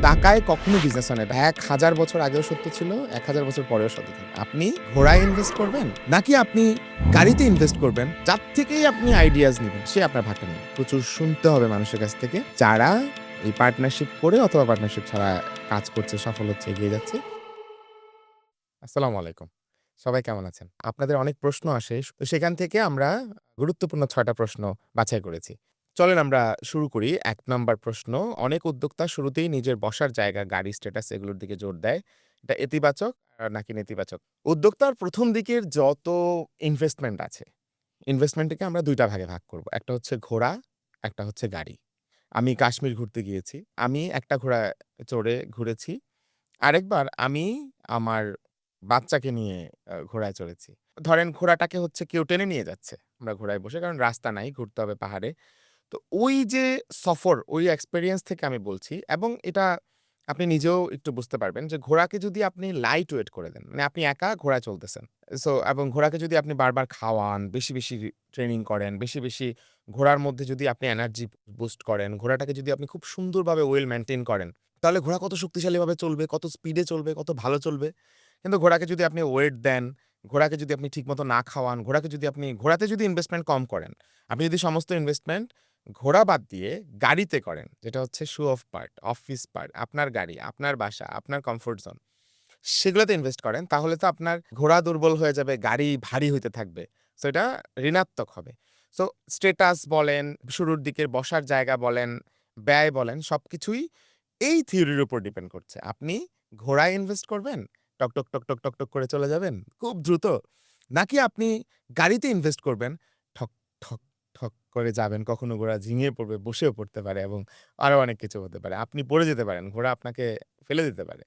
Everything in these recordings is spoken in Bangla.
টাকায় কখনো বিজনেস হয় না। ১,০০০ বছর আগেও সত্য ছিল, ১,০০০ বছর পরেও সত্য থাকবে। আপনি ঘোড়ায় ইনভেস্ট করবেন, নাকি আপনি গাড়িতে ইনভেস্ট করবেন, যার থেকেই আপনি আইডিয়াস নিবেন, সে আপনার ভাগটা নিবে। প্রচুর শুনতে হবে মানুষের কাছ থেকে, যারা এই পার্টনারশিপ করে অথবা পার্টনারশিপ ছাড়া কাজ করছে, সফল হচ্ছে, এগিয়ে যাচ্ছে। আসসালামু আলাইকুম। সবাই কেমন আছেন? আপনাদের অনেক প্রশ্ন আসে। তো সেখান থেকে আমরা গুরুত্বপূর্ণ ৬ টা প্রশ্ন বাছাই করেছি। চলেন আমরা শুরু করি। ১ নাম্বার প্রশ্ন। অনেক উদ্যোক্তা শুরুতেই নিজের বসার জায়গা, গাড়ি, স্ট্যাটাস এগুলোর দিকে জোর দেয়। এটা ইতিবাচক নাকি নেতিবাচক? উদ্যোক্তার ১ম দিকের যত ইনভেস্টমেন্ট আছে, ইনভেস্টমেন্টটাকে আমরা ২ টা ভাগে ভাগ করব। একটা হচ্ছে ঘোড়া, একটা হচ্ছে গাড়ি। আমি কাশ্মীর ঘুরতে গিয়েছি। আমি একটা ঘোড়ায় চড়ে ঘুরেছি। আরেকবার আমি আমার বাচ্চাকে নিয়ে ঘোড়ায় চড়েছি। ধরেন ঘোড়াটাকে হচ্ছে কেউ টেনে নিয়ে যাচ্ছে। আমরা ঘোড়ায় বসে, কারণ রাস্তা নাই, ঘুরতে হবে পাহাড়ে। তো ওই যে সফর, ওই এক্সপেরিয়েন্স থেকে আমি বলছি, এবং এটা আপনি নিজেও একটু বুঝতে পারবেন যে ঘোড়াকে যদি আপনি লাইট ওয়েট করে দেন, মানে আপনি একা ঘোড়ায় চলতেছেন। এবং ঘোড়াকে যদি আপনি বারবার খাওয়ান, বেশি, বেশি ট্রেনিং করেন, বেশি, বেশি ঘোড়ার মধ্যে যদি আপনি এনার্জি বুস্ট করেন, ঘোড়াটাকে যদি আপনি খুব সুন্দরভাবে ওয়েল মেইনটেইন করেন, তাহলে ঘোড়া কত শক্তিশালীভাবে চলবে, কত স্পিডে চলবে, কত ভালো চলবে। কিন্তু ঘোড়াকে যদি আপনি ওয়েট দেন, ঘোড়াকে যদি আপনি ঠিকমতো না খাওয়ান, ঘোড়াতে যদি ইনভেস্টমেন্ট কম করেন, আপনি যদি সমস্ত ইনভেস্টমেন্ট ঘোড়া বাদ দিয়ে গাড়িতে করেন, যেটা হচ্ছে show off part, office part, আপনার গাড়ি, আপনার বাসা, আপনার কমফোর্ট জোন, সেগুলোতে ইনভেস্ট করেন, তাহলে তো আপনার ঘোড়া দুর্বল হয়ে যাবে, গাড়ি ভারী হইতে থাকবে। সো এটা ঋণাত্মক হবে। সো স্ট্যাটাস বলেন, শুরুর দিকের বসার জায়গা বলেন, ব্যয় বলেন, সবকিছুই এই থিওরির উপর ডিপেন্ড করছে। আপনি ঘোড়ায় ইনভেস্ট করবেন, টক, টক, টক, টক, টক, টক করে চলে যাবেন খুব দ্রুত। নাকি আপনি গাড়িতে ইনভেস্ট করবেন, ঠক, ঠক, ঠক করে যাবেন। কখনো ঘোড়া ঝিমিয়ে পড়বে, বসেও পড়তে পারে, এবং আরো অনেক কিছু হতে পারে। আপনি পড়ে যেতে পারেন, ঘোড়া আপনাকে ফেলে দিতে পারে।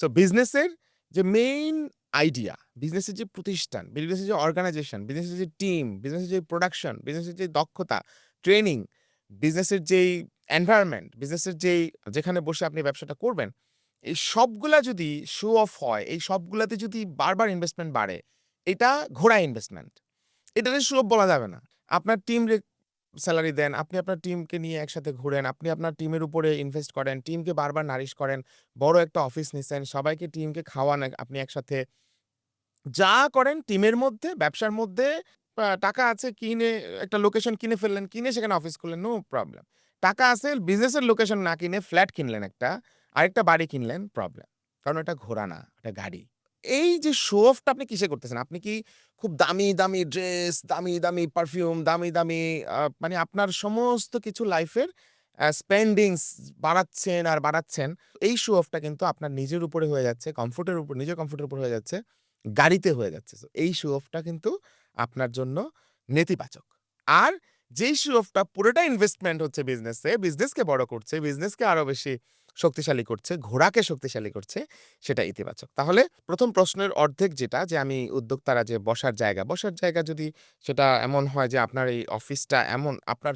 সো বিজনেসের যে মেইন আইডিয়া, বিজনেসের যে প্রতিষ্ঠান, বিজনেসের যে অর্গানাইজেশন, বিজনেসের যে টিম, বিজনেসের যে প্রোডাকশন, বিজনেসের যে দক্ষতা, ট্রেনিং, বিজনেসের যেই এনভায়রনমেন্ট, বিজনেসের যেখানে বসে আপনি ব্যবসাটা করবেন, এই সবগুলা যদি শো অফ হয়, এই সবগুলাতে যদি বারবার ইনভেস্টমেন্ট বাড়ে, এটা ঘোড়া ইনভেস্টমেন্ট। এটাকে শো অফ বলা যাবে না। আপনার সেলারি দেন, আপনি আপনার টিমকে নিয়ে একসাথে ঘুরেন, আপনি আপনার টিমের উপরে ইনভেস্ট করেন, টিমকে বারবার নারিশ করেন, বড় একটা অফিস নিছেন, সবাইকে টিমকে খাওয়ান আপনি একসাথে। যা করেন টিমের মধ্যে, ব্যবসার মধ্যে, টাকা আছে, একটা লোকেশন কিনে ফেললেন, কিনে সেখানে অফিস খুললেন, নো প্রবলেম। টাকা আছে, বিজনেসের লোকেশন না কিনে ফ্ল্যাট কিনলেন একটা, আরেকটা বাড়ি কিনলেন, প্রবলেম। কারণ এটা ঘোড়া না, এটা গাড়ি। এই যে শো অফটা আপনি কিসে করতেছেন? আপনি কি খুব দামি, দামি ড্রেস, দামি, দামি পারফিউম, দামি, দামি মানে আপনার সমস্ত কিছু লাইফের স্পেন্ডিংস বাড়াচ্ছেন আর বাড়াচ্ছেন। এই শো অফটা কিন্তু আপনার নিজের উপরে হয়ে যাচ্ছে, নিজের কমফোর্টের উপর হয়ে যাচ্ছে, গাড়িতে হয়ে যাচ্ছে। সো এই শো অফটা কিন্তু আপনার জন্য নেতিবাচক। আর যেই শো অফটা পুরোটা ইনভেস্টমেন্ট হচ্ছে বিজনেসে, বিজনেসকে বড় করছে, বিজনেসকে আরো বেশি শক্তিশালী করছে, ঘোড়াকে শক্তিশালী করছে, সেটা ইতিবাচক। তাহলে ১ম প্রশ্নের অর্ধেক যেটা, যে আমি উদ্যোক্তারা যে বসার জায়গা যদি সেটা এমন হয় যে আপনার এই অফিসটা এমন আপনার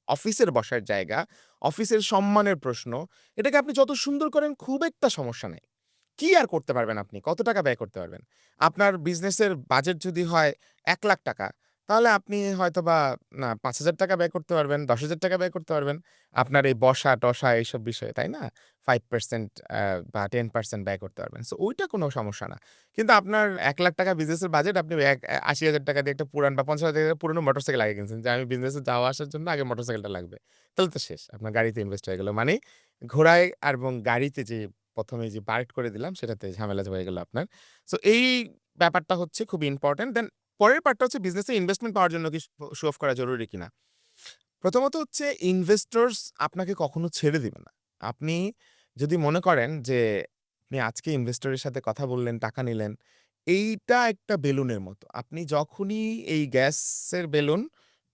অফিসের বসার জায়গা, অফিসের সম্মানের প্রশ্ন, এটাকে আপনি যত সুন্দর করেন খুব একটা সমস্যা নাই। কি আর করতে পারবেন আপনি? কত টাকা ব্যয় করতে পারবেন? আপনার বিজনেসের বাজেট যদি হয় ৳১,০০,০০০, তাহলে আপনি হয়তোবা না ৳৫,০০০ ব্যয় করতে পারবেন, ৳১০,০০০ ব্যয় করতে পারবেন। আপনার এই বসা-টসা এইসব বিষয়ে, তাই না? 5% বা 10% ব্যয় করতে পারবেন। সো ওইটা কোনো সমস্যা না। কিন্তু আপনার ৳১,০০,০০০ বিজনেসের বাজেট, আপনি ৳৮০,০০০ দিয়ে একটা পুরান বা ৳৫০,০০০ দিয়ে পুরনো মোটরসাইকেল আগে কিনছেন, যে আমি বিজনেসে যাওয়া আসার জন্য আগে মোটরসাইকেলটা লাগবে। তাহলে তো শেষ। আপনার গাড়িতে ইনভেস্ট হয়ে গেল। মানে ঘোড়ায় এবং গাড়িতে যে ১ম এই যে পার্ট করে দিলাম, সেটাতে ঝামেলা হয়ে গেল আপনার। সো এই ব্যাপারটা হচ্ছে খুবই ইম্পোর্টেন্ট। দেন পরের পার্টটা হচ্ছে বিজনেসে ইনভেস্টমেন্ট পাওয়ার জন্য কি শো অফ করা জরুরি কিনা? প্রথমত হচ্ছে ইনভেস্টরস আপনাকে কখনো ছেড়ে দিবে না। আপনি যদি মনে করেন যে আপনি আজকে ইনভেস্টরের সাথে কথা বললেন, টাকা নিলেন, এইটা একটা বেলুনের মতো। আপনি যখনই এই গ্যাসের বেলুন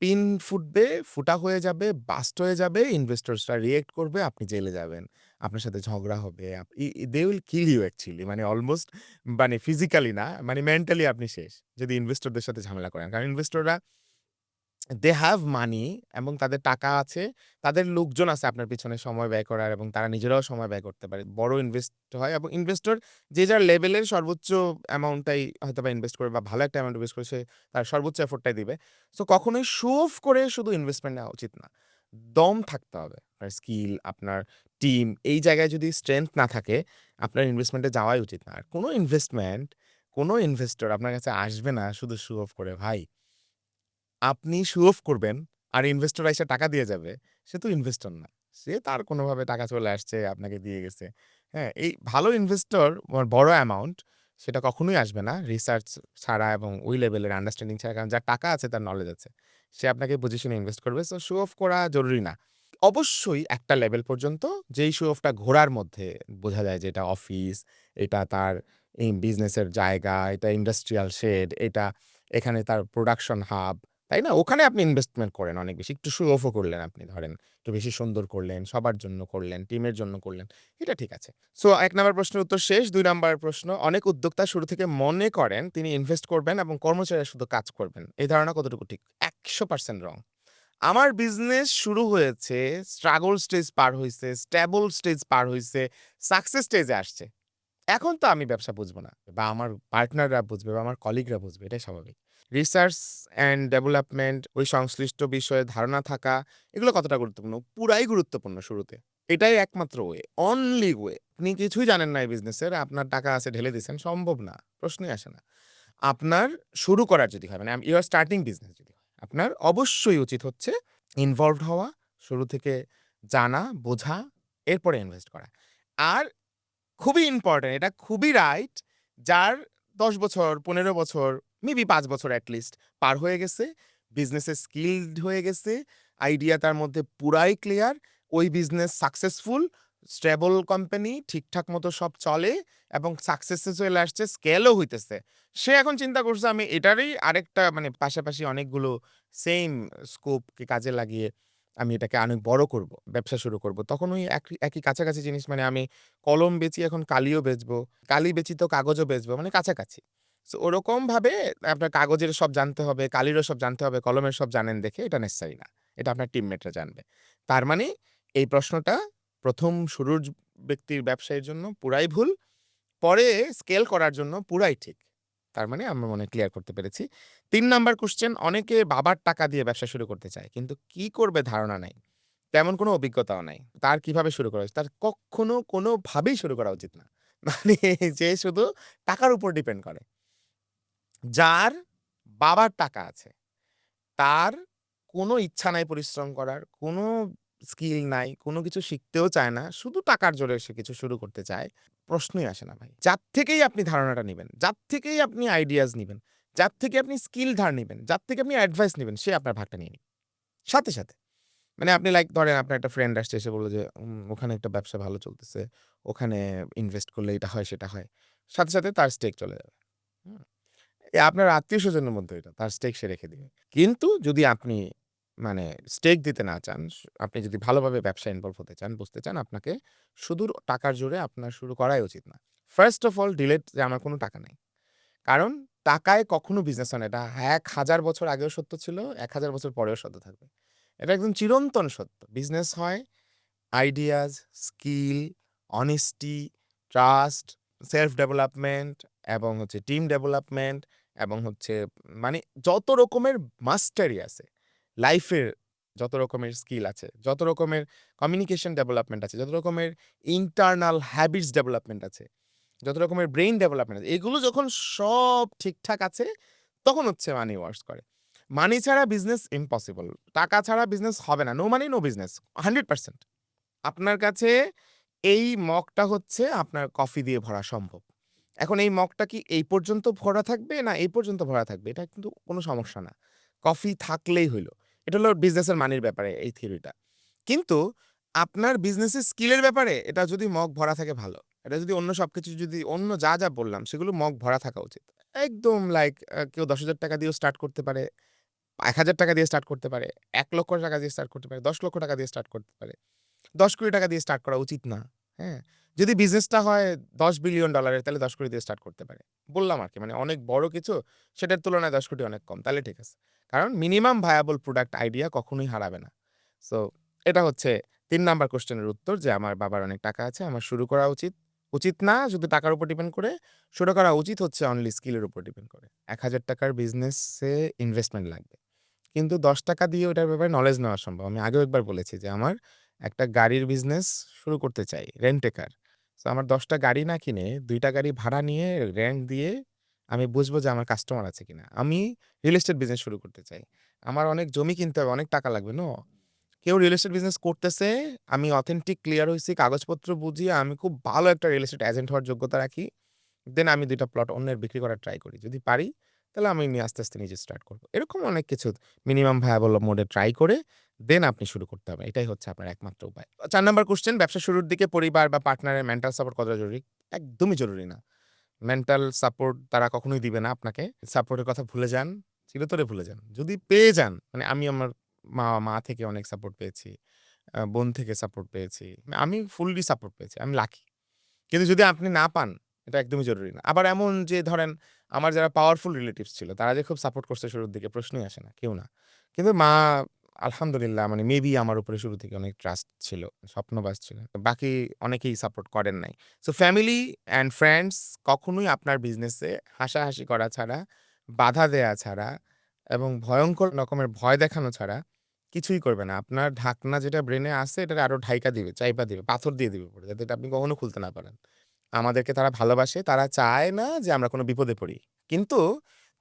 পিন ফুটবে, ফুটা হয়ে যাবে, বার্স্ট হয়ে যাবে, ইনভেস্টরসরা রিঅ্যাক্ট করবে, আপনি জেলে যাবেন। আপনার সাথে ঝগড়া হবে। আপ ই ই they will kill you actually, মানে অলমোস্ট, মানে ফিজিক্যালি না, মানে মেন্টালি আপনি শেষ। যদি ইনভেস্টরদের সাথে ঝামেলা করেন। কারণ ইনভেস্টররা দে হ্যাভ মানি, এবং তাদের টাকা আছে, তাদের লোকজন আছে আপনার পিছনে সময় ব্যয় করার, এবং তারা নিজেরাও সময় ব্যয় করতে পারে। বড় ইনভেস্ট হয়, এবং ইনভেস্টর যে যার লেভেলের সর্বোচ্চ অ্যামাউন্টটাই হয়তোবা ইনভেস্ট করবে, বা ভালো একটা অ্যামাউন্ট ইনভেস্ট করে সে তার সর্বোচ্চ এফোর্টটাই দিবে। সো কখনোই শো অফ করে শুধু ইনভেস্টমেন্ট নেওয়া উচিত না। দম থাকতে হবে। আপনার স্কিল, আপনার টিম এই জায়গায় যদি স্ট্রেংথ না থাকে, আপনার ইনভেস্টমেন্টে যাওয়াই উচিত না। আর কোনো ইনভেস্টর আপনার কাছে আসবে না শুধু শো অফ করে। ভাই, আপনি শো অফ করবেন আর ইনভেস্টর আইসা টাকা দিয়ে যাবে, সে তো ইনভেস্টর না। সে তার কোনোভাবে টাকা চলে আসছে, আপনাকে দিয়ে গেছে। হ্যাঁ? এই ভালো ইনভেস্টর বড় অ্যামাউন্ট সেটা কখনোই আসবে না রিসার্চ ছাড়া এবং ওই লেভেলের আন্ডারস্ট্যান্ডিং ছাড়া। কারণ যার টাকা আছে, তার নলেজ আছে। সে আপনাকে বুঝে শুনে ইনভেস্ট করবে। সো শো অফ করা জরুরি না। অবশ্যই একটা লেভেল পর্যন্ত যেই শো অফটা ঘোরার মধ্যে বোঝা যায় যে এটা অফিস, এটা তার এই বিজনেসের জায়গা, এটা ইন্ডাস্ট্রিয়াল শেড, এটা এখানে তার প্রোডাকশন হাব, তাই না? ওখানে আপনি ইনভেস্টমেন্ট করেন অনেক বেশি। একটু শো অফও করলেন আপনি ধরেন। একটু বেশি সুন্দর করলেন, সবার জন্য করলেন, টিমের জন্য করলেন। এটা ঠিক আছে। সো ১ নাম্বার প্রশ্নের উত্তর শেষ। ২ নাম্বার প্রশ্ন, অনেক উদ্যোক্তা শুরু থেকে মনে করেন তিনি ইনভেস্ট করবেন এবং কর্মচারীরা শুধু কাজ করবেন। এই ধারণা কতটুকু ঠিক? ১০০% রং। আমার বিজনেস শুরু হয়েছে, স্ট্রাগল স্টেজ পার হইছে, স্টেবল স্টেজ পার হইছে, সাকসেস স্টেজে আসছে। এখন তো আমি ব্যবসা বুঝব না বা আমার পার্টনাররা বুঝবে বা আমার কলিগরা বুঝবে। এটাই স্বাভাবিক। রিসার্চ অ্যান্ড ডেভেলপমেন্ট, ওই সংশ্লিষ্ট বিষয়ে ধারণা থাকা, এগুলো কতটা গুরুত্বপূর্ণ? পুরাই গুরুত্বপূর্ণ শুরুতে। এটাই একমাত্র ওয়ে, অনলি ওয়ে। আপনি কিছুই জানেন না এই বিজনেসের, আপনার টাকা আছে ঢেলে দিছেন, সম্ভব না। প্রশ্নই আসে না। আপনার শুরু করার যদি হয়, মানে ইউ আর স্টার্টিং বিজনেস যদি হয়, আপনার অবশ্যই উচিত হচ্ছে ইনভলভড হওয়া, শুরু থেকে জানা, বোঝা, এরপরে ইনভেস্ট করা। আর খুবই ইম্পোর্টেন্ট, এটা খুবই রাইট, যার ১০ বছর, ১৫ বছর, মেবি ৫ বছর এট লিস্ট পার হয়ে গেছে, বিজনেসে স্কিলড হয়ে গেছে, আইডিয়া তার মধ্যে পুরাই ক্লিয়ার, ওই বিজনেস সাকসেসফুল, স্টেবল কোম্পানি, ঠিকঠাক মতো সব চলে এবং সাকসেসে চলে আসছে, স্কেলও হইতেছে। সে এখন চিন্তা করছে আমি এটারই আরেকটা মানে পাশাপাশি অনেকগুলো সেইম স্কোপকে কাজে লাগিয়ে আমি এটাকে অনেক বড় করব, ব্যবসা শুরু করব। তখন ওই একই কাছাকাছি জিনিস, মানে আমি কলম বেচি, এখন কালিও বেচবো। কালি বেচি তো কাগজও বেচবো। মানে কাছাকাছি। সো ওরকমভাবে আপনার কাগজের সব জানতে হবে, কালিরও সব জানতে হবে, কলমের সব জানেন দেখে এটা নেসেসারি না। এটা আপনার টিমমেটরা জানবে। তার মানে এই প্রশ্নটা ১ম শুরুর ব্যক্তির ব্যবসায়ীর জন্য পুরাই ভুল। পরে স্কেল করার জন্য পুরাই ঠিক। তার মানে আমরা মনে হয় ক্লিয়ার করতে পেরেছি। ৩ নাম্বার কোয়েশ্চেন, অনেকে বাবার টাকা দিয়ে ব্যবসা শুরু করতে চায়। কিন্তু কি করবে ধারণা নাই। তেমন কোনো অভিজ্ঞতাও নাই। তার কিভাবে শুরু করা উচিত? তার কক্ষনো কোনোভাবেই শুরু করা উচিত না। মানে যে শুধু টাকার উপর ডিপেন্ড করে। যার বাবার টাকা আছে, তার কোনো ইচ্ছা নাই পরিশ্রম করার, কোনো স্কিল নাই, কোনো কিছু শিখতেও চায় না। শুধু টাকার জোরে সে কিছু শুরু করতে চায়। প্রশ্নই আসে না ভাই। যার থেকেই আপনি ধারণাটা নিবেন, যার থেকেই আপনি আইডিয়াস নিবেন, যার থেকে আপনি স্কিল ধার নিবেন, যার থেকে আপনি অ্যাডভাইস নিবেন, সে আপনার ভাগটা নিয়ে নিবে। সাথে, সাথে। মানে আপনি লাইক ধরেন আপনার একটা ফ্রেন্ড আসছে, এসে বলল যে, ওখানে একটা ব্যবসা ভালো চলতেছে। ওখানে ইনভেস্ট করলে এটা হয়, সেটা হয়।" সাথে, সাথে তার স্টেক চলে যাবে। হুম? আপনার আত্মীয়স্বজনের মধ্যে এটা, তার স্টেক সে রেখে দিবে। কিন্তু যদি আপনি মানে স্টেক দিতে না চান, আপনি যদি ভালোভাবে ব্যবসায় ইনভলভ হতে চান, বুঝতে চান, আপনাকে শুধু টাকার জোরে আপনার শুরু করাই উচিত না। ফার্স্ট অফ অল ডিলেট যে আমার কোনো টাকা নাই। কারণ টাকায় কখনো বিজনেস হয় না। এটা ১,০০০ বছর আগেও সত্য ছিল, ১,০০০ বছর পরেও সত্য থাকবে। এটা একদম চিরন্তন সত্য। বিজনেস হয় ideas, skill, honesty, trust, self development এবং হচ্ছে টিম ডেভেলপমেন্ট এবং হচ্ছে মানে যত রকমের মাস্টারি আছে, লাইফের যত রকমের স্কিল আছে, যত রকমের কমিউনিকেশন ডেভেলপমেন্ট আছে, যত রকমের ইন্টারনাল হ্যাবিটস ডেভেলপমেন্ট আছে, যত রকমের ব্রেইন ডেভেলপমেন্ট আছে, এগুলো যখন সব ঠিকঠাক আছে, তখন হচ্ছে মানি ওয়ার্কস করে। মানি ছাড়া বিজনেস ইম্পসিবল। টাকা ছাড়া বিজনেস হবে না। No money no business. 100%। আপনার কাছে এই মগটা হচ্ছে আপনার কফি দিয়ে ভরা সম্ভব। এখন এই মগটা কি এই পর্যন্ত ভরা থাকবে না এই পর্যন্ত ভরা থাকবে? এটা কিন্তু কোনো সমস্যা না। কফি থাকলেই হইল। এটা হলো বিজনেসের মানির ব্যাপারে এই থিওরিটা। কিন্তু আপনার বিজনেসের স্কিলের ব্যাপারে এটা যদি মগ ভরা থাকে ভালো। এটা যদি অন্য সবকিছু যদি অন্য যা বললাম সেগুলো মগ ভরা থাকা উচিত। একদম লাইক কেউ ৳১০,০০০ দিয়েও স্টার্ট করতে পারে, ৳১,০০০ দিয়ে স্টার্ট করতে পারে, ৳১,০০,০০০ দিয়ে স্টার্ট করতে পারে, ৳১০,০০,০০০ দিয়ে স্টার্ট করতে পারে। ৳১০,০০,০০,০০০ দিয়ে স্টার্ট করা উচিত না। হ্যাঁ? যদি বিজনেসটা হয় $১০,০০,০০,০০০ তাহলে ১০,০০,০০,০০০ দিয়ে স্টার্ট করতে পারে। বললাম আরকি, মানে অনেক বড় কিছু, সেটার তুলনায় ১০,০০,০০,০০০ অনেক কম। তাহলে ঠিক আছে। কারণ মিনিমাম ভায়াবল প্রোডাক্ট আইডিয়া কখনোই হারাবে না। সো এটা হচ্ছে ৩ নাম্বার কোয়েশ্চেনের উত্তর যে আমার বাবার অনেক টাকা আছে, আমার শুরু করা উচিত। উচিত না শুধু টাকার উপর ডিপেন্ড করে, শুরু করা উচিত হচ্ছে অনলি স্কিলের উপর ডিপেন্ড করে। ৳১,০০০ র বিজনেসে ইনভেস্টমেন্ট লাগবে। কিন্তু ৳১০ দিয়ে ওটার ব্যাপারে নলেজ নেওয়া সম্ভব। আমি আগেও একবার বলেছি যে আমার একটা গাড়ির বিজনেস শুরু করতে চাই, রেন্ট এ কার। সো আমার ১০ টা গাড়ি না কিনে ২ টা গাড়ি ভাড়া নিয়ে রেন্ট দিয়ে আমি বুঝবো যে আমার কাস্টমার আছে কিনা। আমি রিয়াল এস্টেট বিজনেস শুরু করতে চাই। আমার অনেক জমি কিনতে হবে, অনেক টাকা লাগবে। নো। কেউ রিয়াল এস্টেট বিজনেস করতেছে, আমি অথেন্টিক ক্লিয়ার হইছি, কাগজপত্র বুঝিয়ে আমি খুব ভালো একটা রিয়াল এস্টেট এজেন্ট হওয়ার যোগ্যতা রাখি। দেন আমি ২ টা প্লট অন্যের বিক্রি করার ট্রাই করি। যদি পারি তাহলে আমি আস্তে, আস্তে নিজে স্টার্ট করব। এরকম অনেক কিছু মিনিমাম ভায়াবল মোড এ ট্রাই করে দেন আপনি শুরু করতে হবে। এটাই হচ্ছে আপনার একমাত্র উপায়। ৪ নাম্বার কোয়েশ্চেন, ব্যবসার শুরুর দিকে পরিবার বা পার্টনারের মেন্টাল সাপোর্ট কতটা জরুরি? একদমই জরুরি না। মেন্টাল সাপোর্ট তারা কখনোই দিবে না আপনাকে। সাপোর্ট এর কথা ভুলে যান। চিরতরে ভুলে যান। যদি পেয়ে যান, মানে আমি আমার মা থেকে অনেক সাপোর্ট পেয়েছি। বোন থেকে সাপোর্ট পেয়েছি। আমি ফুললি সাপোর্ট পেয়েছি। আমি লাকি। কিন্তু যদি আপনি না পান, এটা একদমই জরুরি না। আবার এমন যে ধরেন আমার যারা পাওয়ারফুল রিলেটিভস ছিল, তারা যে খুব সাপোর্ট করছে শুরুর দিকে প্রশ্নই আসে না। কেউ না। কিন্তু মা আলহামদুলিল্লাহ মানে মেবি আমার উপরে শুরু থেকে অনেক ট্রাস্ট ছিল। স্বপ্নবাজ ছিলেন। বাকি অনেকেই সাপোর্ট করেন নাই। সো ফ্যামিলি অ্যান্ড ফ্রেন্ডস কখনোই আপনার বিজনেসে হাসাহাসি করা ছাড়া, বাধা দেয়া ছাড়া এবং ভয়ংকর রকমের ভয় দেখানো ছাড়া কিছুই করবে না। আপনার ঢাকনা যেটা ব্রেইনে আছে এটারে আরো ঢাইকা দিবে, চাইপা দিবে, পাথর দিয়ে দিবে উপরে যাতে এটা আপনি কখনো খুলতে না পারেন। আমাদেরকে তারা ভালোবাসে। তারা চায় না যে আমরা কোনো বিপদে পড়ি। কিন্তু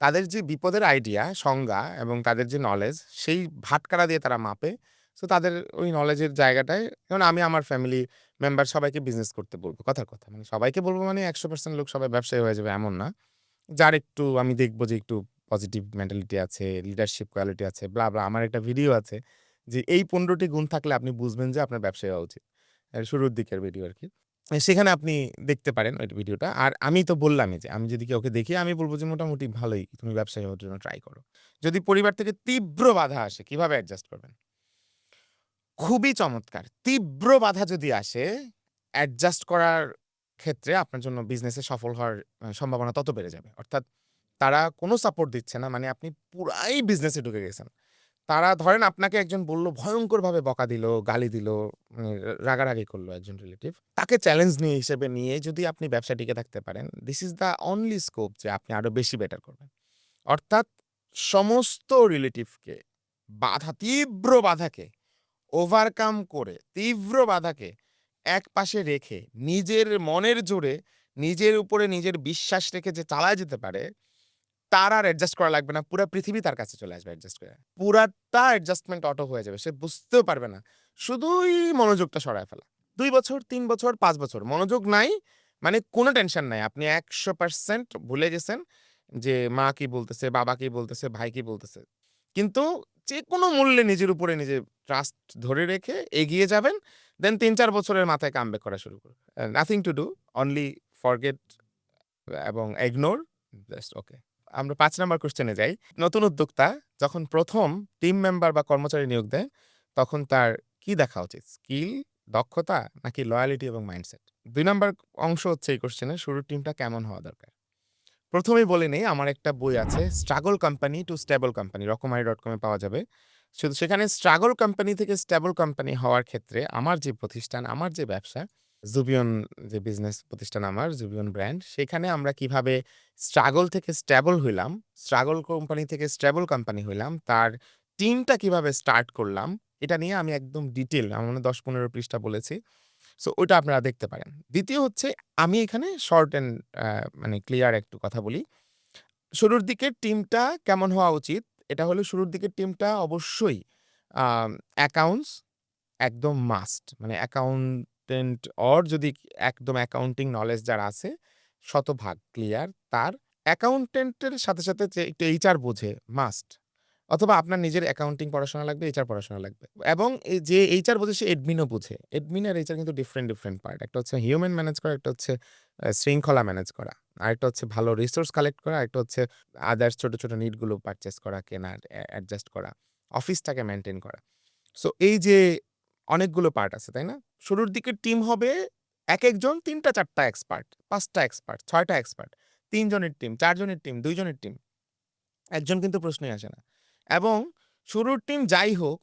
তাদের যে বিপদের আইডিয়া, সংজ্ঞা এবং তাদের যে নলেজ সেই ভাটকারা দিয়ে তারা মাপে। সো তাদের ওই নলেজের জায়গাটায় যেমন আমি আমার ফ্যামিলি মেম্বার সবাইকে বিজনেস করতে বলব। কথার কথা। মানে সবাইকে বলব মানে ১০০% লোক সবাই ব্যবসায়ী হয়ে যাবে এমন না। যার একটু আমি দেখব যে একটু পজিটিভ মেন্টালিটি আছে, লিডারশিপ কোয়ালিটি আছে, ব্লা, ব্লা। আমার একটা ভিডিও আছে যে এই ১৫ টি গুণ থাকলে আপনি বুঝবেন যে আপনার ব্যবসায়ী হওয়া উচিত। শুরুর দিকের ভিডিও আরকি। সেখানে আপনি দেখতে পারেন ওই ভিডিওটা। আর আমি তো বললামই যে আমি যদি কাউকে দেখি আমি বলব যে মোটামুটি ভালোই তুমি ব্যবসায়ী হওয়ার জন্য ট্রাই করো। যদি পরিবার থেকে তীব্র বাধা আসে কিভাবে অ্যাডজাস্ট করবেন? খুবই চমৎকার। তীব্র বাধা যদি আসে, অ্যাডজাস্ট করার ক্ষেত্রে আপনার জন্য বিজনেসে সফল হওয়ার সম্ভাবনা তত বেড়ে যাবে। অর্থাৎ তারা কোনো সাপোর্ট দিচ্ছে না। মানে আপনি পুরাই বিজনেসে ঢুকে গেছেন। তারা ধরেন আপনাকে একজন বলল, ভয়ংকরভাবে বকা দিল, গালি দিল, মানে রাগারাগি করল একজন রিলেটিভ। তাকে চ্যালেঞ্জ নিয়ে হিসেবে নিয়ে যদি আপনি ব্যবসায় টিকে থাকতে পারেন, this is the only scope যে আপনি আরো বেশি বেটার করবেন। অর্থাৎ সমস্ত রিলেটিভকে তীব্র বাধাকে ওভারকাম করে তীব্র বাধাকে একপাশে রেখে নিজের মনের জোরে নিজের উপরে নিজের বিশ্বাস রেখে যে চালায় যেতে পারে, তার আর অ্যাডজাস্ট করা লাগবে না। পুরা পৃথিবী তার কাছে চলে আসবে অ্যাডজাস্ট করে। পুরাটা অ্যাডজাস্টমেন্ট অটো হয়ে যাবে। সে বুঝতেও পারবে না। শুধুই মনোযোগটা সরায় ফেলা। ২ বছর, ৩ বছর, ৫ বছর মনোযোগ নাই, মানে কোনো টেনশন নাই। আপনি ১০০% ভুলে গেছেন যে মা কি বলতেছে, বাবা কি বলতেছে, ভাই কি বলতেছে। কিন্তু যেকোনো মূল্যে নিজের উপরে নিজের ট্রাস্ট ধরে রেখে এগিয়ে যাবেন। দেন ৩-৪ বছরের মাথায় কামব্যাক করা শুরু করবেন। Nothing to do, only forget এবং ইগনোর, জাস্ট ওকে। আমরা ৫ নাম্বার কোয়েশ্চেনে যাই। নতুন উদ্যোক্তা যখন ১ম টিম মেম্বার বা কর্মচারী নিয়োগ দেয়, তখন তার কি দেখা উচিত? স্কিল, দক্ষতা নাকি লয়ালিটি এবং মাইন্ডসেট? ২ নাম্বার অংশ হচ্ছে এই কোয়েশ্চেনের শুরুর টিমটা কেমন হওয়া দরকার? ১ম এই বলে নেই আমার একটা বই আছে 'struggle company to stable company' রকমারি.com এ পাওয়া যাবে। শুধু সেখানে স্ট্রাগল কোম্পানি থেকে স্টেবল কোম্পানি হওয়ার ক্ষেত্রে আমার যে প্রতিষ্ঠান, আমার যে ব্যবসা, জুবিয়ন যে বিজনেস প্রতিষ্ঠান আমার, জুবিয়ন ব্র্যান্ড, সেখানে আমরা কিভাবে স্ট্রাগল থেকে স্টেবল হইলাম, স্ট্রাগল কোম্পানি থেকে স্টেবল কোম্পানি হইলাম, তার টিমটা কিভাবে স্টার্ট করলাম, এটা নিয়ে আমি একদম ডিটেইল আমার মনে হয় ১০-১৫ পৃষ্ঠা বলেছি। সো ওইটা আপনারা দেখতে পারেন। দ্বিতীয় হচ্ছে আমি এখানে শর্ট অ্যান্ড মানে ক্লিয়ার একটু কথা বলি। শুরুর দিকের টিমটা কেমন হওয়া উচিত? এটা হলো শুরুর দিকের টিমটা অবশ্যই অ্যাকাউন্টস একদম মাস্ট। মানে অ্যাকাউন্টেন্ট অর যদি একদম অ্যাকাউন্টিং নলেজ যার আছে শতভাগ ক্লিয়ার তার। অ্যাকাউন্টেন্টের সাথে, সাথে যে একটু এইচআর বোঝে মাস্ট। অথবা আপনার নিজের অ্যাকাউন্টিং পড়াশোনা লাগবে, এইচআর পড়াশোনা লাগবে। এবং এই যে এইচআর বোঝে সে অ্যাডমিনও বোঝে। অ্যাডমিন আর এইচআর কিন্তু ডিফারেন্ট, ডিফারেন্ট পার্ট। একটা হচ্ছে হিউম্যান ম্যানেজ করা, একটা হচ্ছে শৃঙ্খলা ম্যানেজ করা। আরেকটা হচ্ছে ভালো রিসোর্স কালেক্ট করা, আরেকটা হচ্ছে আদার্স ছোট, ছোট নিড গুলো পারচেজ করা, কেনা, অ্যাডজাস্ট করা, অফিসটাকে মেইনটেইন করা। সো এই যে অনেকগুলো পার্ট আছে, তাই না? শুরুর দিকের টিম হবে একেকজন ৩ টা ৪ টা এক্সপার্ট, ৫ টা এক্সপার্ট, ৬ টা এক্সপার্ট, ৩ জনের টিম, ৪ জনের টিম, ২ জনের টিম। একজন কিন্তু প্রশ্নই আসে না। এবং শুরুর টিম যাই হোক,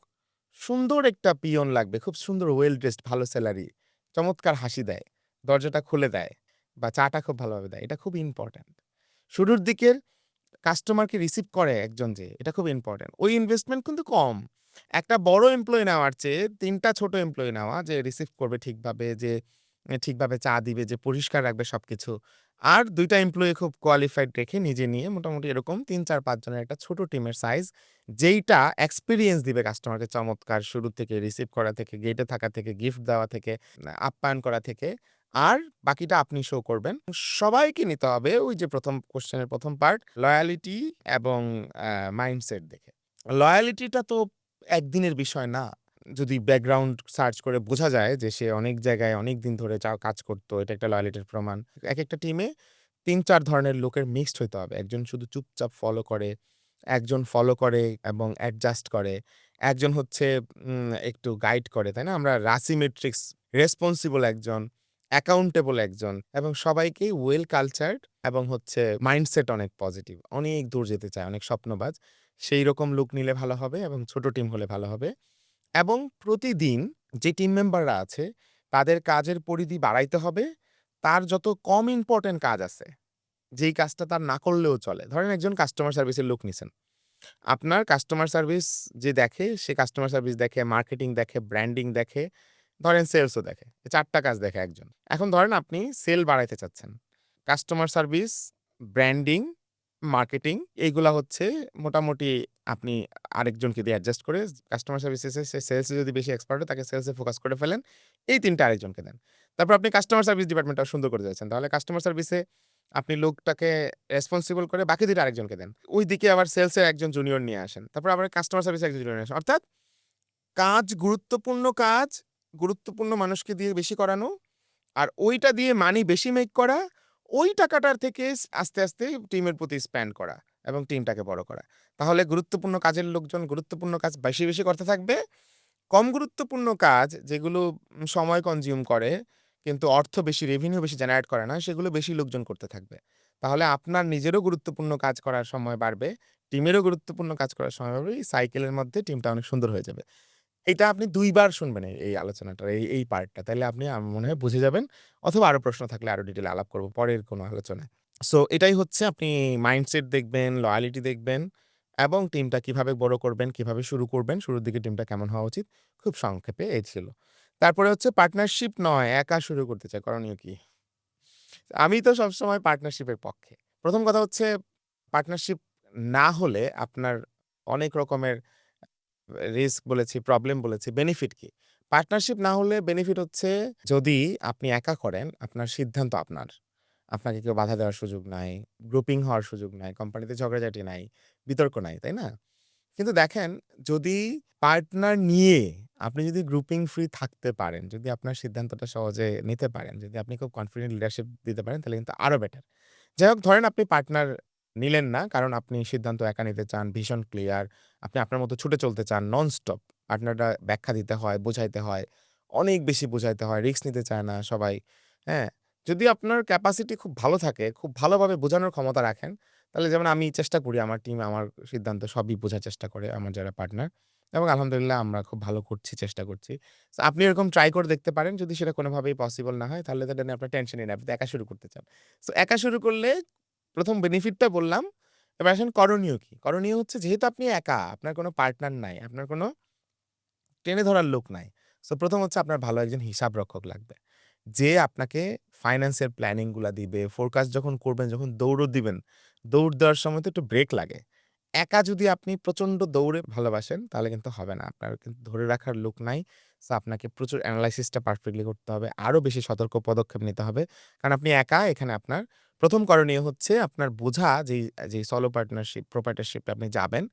সুন্দর একটা পিয়ন লাগবে। খুব সুন্দর ওয়েল ড্রেসড, ভালো সেলারি, চমৎকার হাসি দেয়, দরজাটা খুলে দেয় বা চাটা খুব ভালোভাবে দেয়। এটা খুব ইম্পোর্টেন্ট। শুরুর দিকের কাস্টমারকে রিসিভ করে একজন যে, এটা খুব ইম্পোর্টেন্ট। ওই ইনভেস্টমেন্ট কিন্তু কম। একটা বড় এমপ্লয়ি নেওয়ার চেয়ে ৩ টা ছোট এমপ্লয়ি নেওয়া যে রিসিভ করবে ঠিকভাবে, যে ঠিকভাবে চা দিবে, যে পরিষ্কার রাখবে সবকিছু। আর ২ টা এমপ্লয়ি খুব কোয়ালিফাইড রেখে নিজে নিয়ে মোটামুটি এরকম ৩, ৪, ৫ জনের একটা ছোট টিমের সাইজ, যেইটা এক্সপেরিয়েন্স দিবে কাস্টমারকে চমৎকার শুরু থেকে রিসিভ করা থেকে, গেটে থাকা থেকে, গিফট দেওয়া থেকে, আপ্যায়ন করা থেকে। আর বাকিটা আপনি শো করবেন। সবাইকে নিতে হবে ওই যে ১ম কোয়েশ্চেনের ১ম পার্ট লয়ালিটি এবং মাইন্ডসেট দেখে। লয়ালিটিটা তো একদিনের বিষয় না। যদি ব্যাকগ্রাউন্ড সার্চ করে বোঝা যায় যে সে অনেক জায়গায় অনেকদিন ধরে কাজ করত, এটা একটা লয়ালিটির প্রমাণ। একেকটা টিমে ৩-৪ ধরনের লোকের মিক্সড হইতে হবে। একজন শুধু চুপচাপ ফলো করে, একজন ফলো করে এবং অ্যাডজাস্ট করে, একজন হচ্ছে একটু গাইড করে, তাই না? আমরা রাসিমেট্রিক্স, রেসপন্সিবল একজন, অ্যাকাউন্টেবল একজন এবং সবাইকেই ওয়েল কালচারড এবং হচ্ছে মাইন্ডসেট অনেক পজিটিভ। অনেক দূর যেতে চায়, অনেক স্বপ্নবাজ। সেইরকম লোক নিলে ভালো হবে এবং ছোট টিম হলে ভালো হবে। এবং প্রতিদিন যে টিম মেম্বাররা আছে তাদের কাজের পরিধি বাড়াইতে হবে। তার যত কম ইম্পোর্টেন্ট কাজ আছে, যেই কাজটা তার না করলেও চলে। ধরেন একজন কাস্টমার সার্ভিসের লোক নিছেন। আপনার কাস্টমার সার্ভিস যে দেখে, সে কাস্টমার সার্ভিস দেখে, মার্কেটিং দেখে, ব্র্যান্ডিং দেখে, ধরেন সেলসও দেখে। ৪ টা কাজ দেখে একজন। এখন ধরেন আপনি সেল বাড়াইতে চাচ্ছেন। কাস্টমার সার্ভিস, ব্র্যান্ডিং, মার্কেটিং এইগুলা হচ্ছে মোটামুটি আপনি আরেকজনকে দিয়ে অ্যাডজাস্ট করে কাস্টমার সার্ভিসে সে সেলসে যদি বেশি এক্সপার্ট হয় তাকে সেলসে ফোকাস করে ফেলেন। এই ৩ টা আরেকজনকে দেন। তারপর আপনি কাস্টমার সার্ভিস ডিপার্টমেন্টটাও সুন্দর করতে যাচ্ছেন। তাহলে কাস্টমার সার্ভিসে আপনি লোকটাকে রেসপন্সিবল করে বাকি ২ টা আরেকজনকে দেন। ওইদিকে আবার সেলসের একজন জুনিয়র নিয়ে আসেন। তারপর আবার কাস্টমার সার্ভিসে একজন জুনিয়র নিয়ে আসেন। অর্থাৎ কাজ, গুরুত্বপূর্ণ মানুষকে দিয়ে বেশি করানো আর ওইটা দিয়ে মানি বেশি মেক করা, ওই টাকাটার থেকে আস্তে, আস্তে টিমের প্রতি স্পেন্ড করা এবং টিমটাকে বড় করা। তাহলে গুরুত্বপূর্ণ কাজের লোকজন গুরুত্বপূর্ণ কাজ বেশি, বেশি করতে থাকবে। কম গুরুত্বপূর্ণ কাজ যেগুলো সময় কনজিউম করে কিন্তু অর্থ বেশি, রেভিনিউ বেশি জেনারেট করে না, সেগুলো বেশি লোকজন করতে থাকবে। তাহলে আপনার নিজেরও গুরুত্বপূর্ণ কাজ করার সময় বাড়বে, টিমেরও গুরুত্বপূর্ণ কাজ করার সময় বাড়বে। এই সাইকেলের মধ্যে টিমটা অনেক সুন্দর হয়ে যাবে। এটা আপনি ২ বার শুনবেন এই আলোচনাটা, এই পার্টটা। তাইলে আপনি আমার মনে হয় বুঝে যাবেন। অথবা আরো প্রশ্ন থাকলে আরো ডিটেইলে আলাপ করব পরের কোনো আলোচনায়। সো এটাই হচ্ছে আপনি মাইন্ডসেট দেখবেন, লয়ালিটি দেখবেন এবং টিমটা কিভাবে বড় করবেন, কিভাবে শুরু করবেন, শুরুর দিকে টিমটা কেমন হওয়া উচিত। খুব সংক্ষেপে এই ছিল। তারপরে হচ্ছে পার্টনারশিপ নয়, একা শুরু করতে চাই, করণীয় কি? আমি তো সবসময় পার্টনারশিপের পক্ষে। ১ম কথা হচ্ছে পার্টনারশিপ না হলে আপনার অনেক রকমের রিস্ক বলেছি, প্রবলেম বলেছি, বেনিফিট কি? পার্টনারশিপ না হলে বেনিফিট হচ্ছে যদি আপনি একা করেন, আপনার সিদ্ধান্ত আপনার। আপনাকে কেউ বাধা দেওয়ার সুযোগ নাই, গ্রুপিং হওয়ার সুযোগ নাই, কোম্পানিতে ঝগড়াঝাটি নাই, বিতর্ক নাই, তাই না? কিন্তু দেখেন যদি পার্টনার নিয়ে আপনি যদি গ্রুপিং ফ্রি থাকতে পারেন, যদি আপনার সিদ্ধান্তটা সহজে নিতে পারেন, যদি আপনি খুব কনফিডেন্ট লিডারশিপ দিতে পারেন তাহলে কিন্তু আরো বেটার। যাই হোক ধরেন আপনি পার্টনার নিলেন না কারণ আপনি সিদ্ধান্ত একা নিতে চান, ভীষণ ক্লিয়ার। আপনি আপনার মতো ছুটে চলতে চান ননস্টপ। পার্টনাররা ব্যাখ্যা দিতে হয়, বোঝাইতে হয়, অনেক বেশি বোঝাইতে হয়, রিস্ক নিতে চায় না সবাই। হ্যাঁ? যদি আপনার ক্যাপাসিটি খুব ভালো থাকে, খুব ভালোভাবে বোঝানোর ক্ষমতা রাখেন, তাহলে যেমন আমি চেষ্টা করি আমার টিম আমার সিদ্ধান্ত সবই বোঝার চেষ্টা করে আমার যারা পার্টনার এবং আলহামদুলিল্লাহ আমরা খুব ভালো করছি, চেষ্টা করছি। সো আপনি এরকম ট্রাই করে দেখতে পারেন। যদি সেটা কোনোভাবেই পসিবল না হয় তাহলে তো এটা নিয়ে আপনার টেনশনই নাই। আপনি তো একা শুরু করতে চান। সো একা শুরু করলে ১ম বেনিফিটটা বললাম। এবার আসেন করণীয় কি? করণীয় হচ্ছে যেহেতু আপনি একা, আপনার কোনো পার্টনার নাই, আপনার কোনো টেনে ধরার লোক নাই। সো ১ম হচ্ছে আপনার ভালো একজন হিসাবরক্ষক লাগবে। যে আপনাকে ফাইন্যান্সের প্ল্যানিং গুলা দিবে, ফোরকাস্ট যখন করবেন, যখন দৌড়ও দিবেন, দৌড় দেওয়ার সময় তো একটু ব্রেক লাগে। একা যদি আপনি প্রচন্ড দৌড়ে ভালোবাসেন তাহলে কিন্তু হবে না। আপনার কিন্তু ধরে রাখার লোক নাই। সো আপনাকে প্রচুর এনালাইসিসটা পারফেক্টলি করতে হবে। আরো বেশি সতর্ক পদক্ষেপ নিতে হবে। কারণ আপনি একা এখানে আপনার ১ম করণীয় হচ্ছে আপনার বোঝা যেই সলো পার্টনারশিপ, প্রোপ্রাইটারশিপ এ আপনি যাবেন,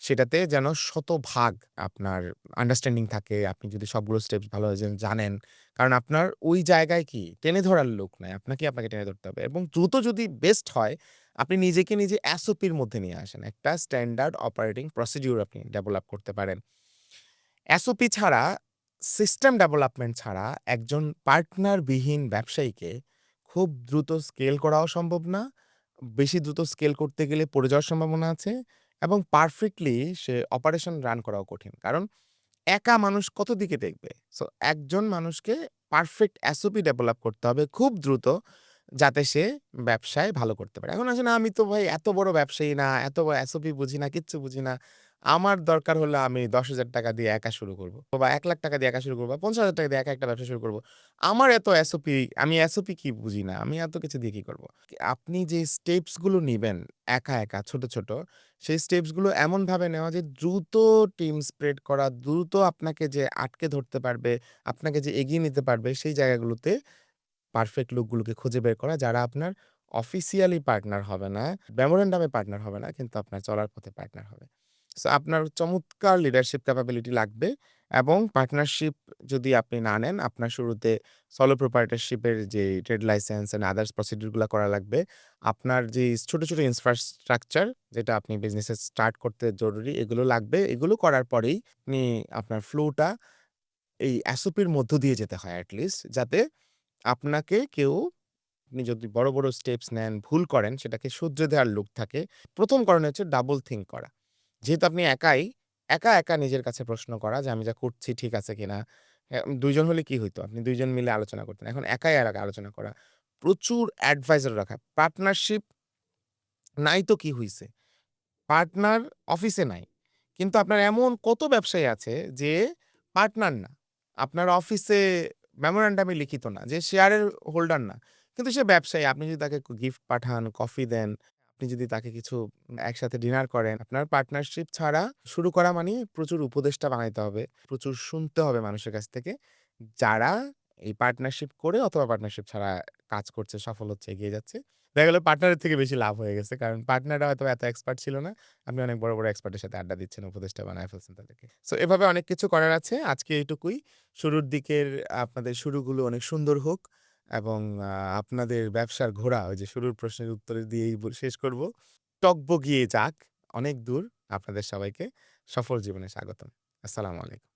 সেটাতে যেন শতভাগ আপনার আন্ডারস্ট্যান্ডিং থাকে। আপনি যদি সবগুলো স্টেপস ভালোভাবে জানেন। কারণ আপনার ওই জায়গায় কি টেনে ধরার লোক নাই। আপনাকে টেনে ধরতে হবে এবং দ্রুত যদি বেস্ট হয় আপনি নিজেকে নিজে এসওপির মধ্যে নিয়ে আসেন। একটা স্ট্যান্ডার্ড অপারেটিং প্রসিডিউর আপনি ডেভেলপ করতে পারেন। এসওপি ছাড়া, সিস্টেম ডেভেলপমেন্ট ছাড়া একজন পার্টনারবিহীন ব্যবসায়ীকে খুব দ্রুত স্কেল করাও সম্ভব না। বেশি দ্রুত স্কেল করতে গেলে পড়ে যাওয়ার সম্ভাবনা আছে এবং পারফেক্টলি সে অপারেশন রান করাও কঠিন। কারণ একা মানুষ কত দিকে দেখবে? সো একজন মানুষকে পারফেক্ট এসওপি ডেভেলপ করতে হবে খুব দ্রুত, যাতে সে ব্যবসায় ভালো করতে পারে। এখন আসেন আমি তো ভাই এত বড় ব্যবসায়ী না, এত এসওপি বুঝি না, কিচ্ছু বুঝি না। আমার দরকার হলে আমি ৳১০,০০০ দিয়ে একা শুরু করব। বা ৳১,০০,০০০ দিয়ে একা শুরু করব বা ৳৫০,০০০ দিয়ে একা একটা ব্যবসা শুরু করব। আমার এত এসওপি আমি এসওপি কি বুঝি না। আমি এত কিছু দিয়ে কি করব? আপনি যে স্টেপস গুলো নিবেন একা, ছোট, ছোট সেই স্টেপস গুলো এমনভাবে নেওয়া যে দ্রুত টিম স্প্রেড করা, দ্রুত আপনাকে যে আটকে ধরতে পারবে, আপনাকে যে এগিয়ে নিতে পারবে সেই জায়গাগুলোতে পারফেক্ট লোকগুলোকে খুঁজে বের করা যারা আপনার অফিসিয়ালি পার্টনার হবে না, মেমোরেন্ডাম এ পার্টনার হবে না কিন্তু আপনার চলার পথে পার্টনার হবে। সো আপনার চমৎকার লিডারশিপ ক্যাপাবিলিটি লাগবে এবং পার্টনারশিপ যদি আপনি না নেন, আপনার শুরুতে সলো প্রোপ্রাইটরশিপ এর যে trade licence and others procedure গুলা করা লাগবে। আপনার যে ছোট, ছোট ইনফ্রাস্ট্রাকচার যেটা আপনি বিজনেসে স্টার্ট করতে জরুরি এগুলো লাগবে। এগুলো করার পরেই আপনি আপনার ফ্লোটা এই এসওপির মধ্য দিয়ে যেতে হয় এট লিস্ট যাতে আপনাকে কেউ আপনি যদি বড়, বড় স্টেপস নেন, ভুল করেন সেটাকে শুধরে দেওয়ার লোক থাকে। ১ম করণীয় হচ্ছে ডাবল থিংক করা। যেহেতু আপনি একা নিজের কাছে প্রশ্ন করা যে আমি যা করছি ঠিক আছে কিনা? ২ জন হলে কি হইতো? আপনি ২ জন মিলে আলোচনা করতেন। এখন একাই আলোচনা করা। প্রচুর অ্যাডভাইজার রাখা। পার্টনারশিপ নাই তো কি হইছে? পার্টনার অফিসে নাই। কিন্তু আপনার এমন কত ব্যবসায়ী আছে যে পার্টনার না। আপনার অফিসে মেমোরেন্ডামে লিখিত না। যে শেয়ারের হোল্ডার না। কিন্তু সে ব্যবসায়ী। আপনি যদি তাকে গিফট পাঠান, কফি দেন, আপনি যদি তাকে কিছু একসাথে ডিনার করেন, আপনার পার্টনারশিপ ছাড়া শুরু করা মানেই প্রচুর উপদেষ্টা বানাইতে হবে। প্রচুর শুনতে হবে মানুষের কাছ থেকে। যারা এই পার্টনারশিপ করে অথবা পার্টনারশিপ ছাড়া কাজ করছে, সফল হচ্ছে, এগিয়ে যাচ্ছে। দেখা গেল পার্টনারের থেকে বেশি লাভ হয়ে গেছে। কারণ পার্টনাররা হয়তো এত এক্সপার্ট ছিল না। আপনি অনেক বড়, বড় এক্সপার্টের সাথে আড্ডা দিচ্ছেন, উপদেষ্টা বানায় ফেলছেন তাদেরকে। সো এভাবে অনেক কিছু করার আছে। আজকে এইটুকুই। শুরুর দিকের আপনাদের শুরুগুলো অনেক সুন্দর হোক এবং আপনাদের ব্যবসার ঘোড়া ওই যে শুরুর প্রশ্নের উত্তর দিয়েই শেষ করব। টগবগিয়ে যাক অনেক দূর। আপনাদের সবাইকে সফল জীবনে স্বাগতম। আসসালামু আলাইকুম।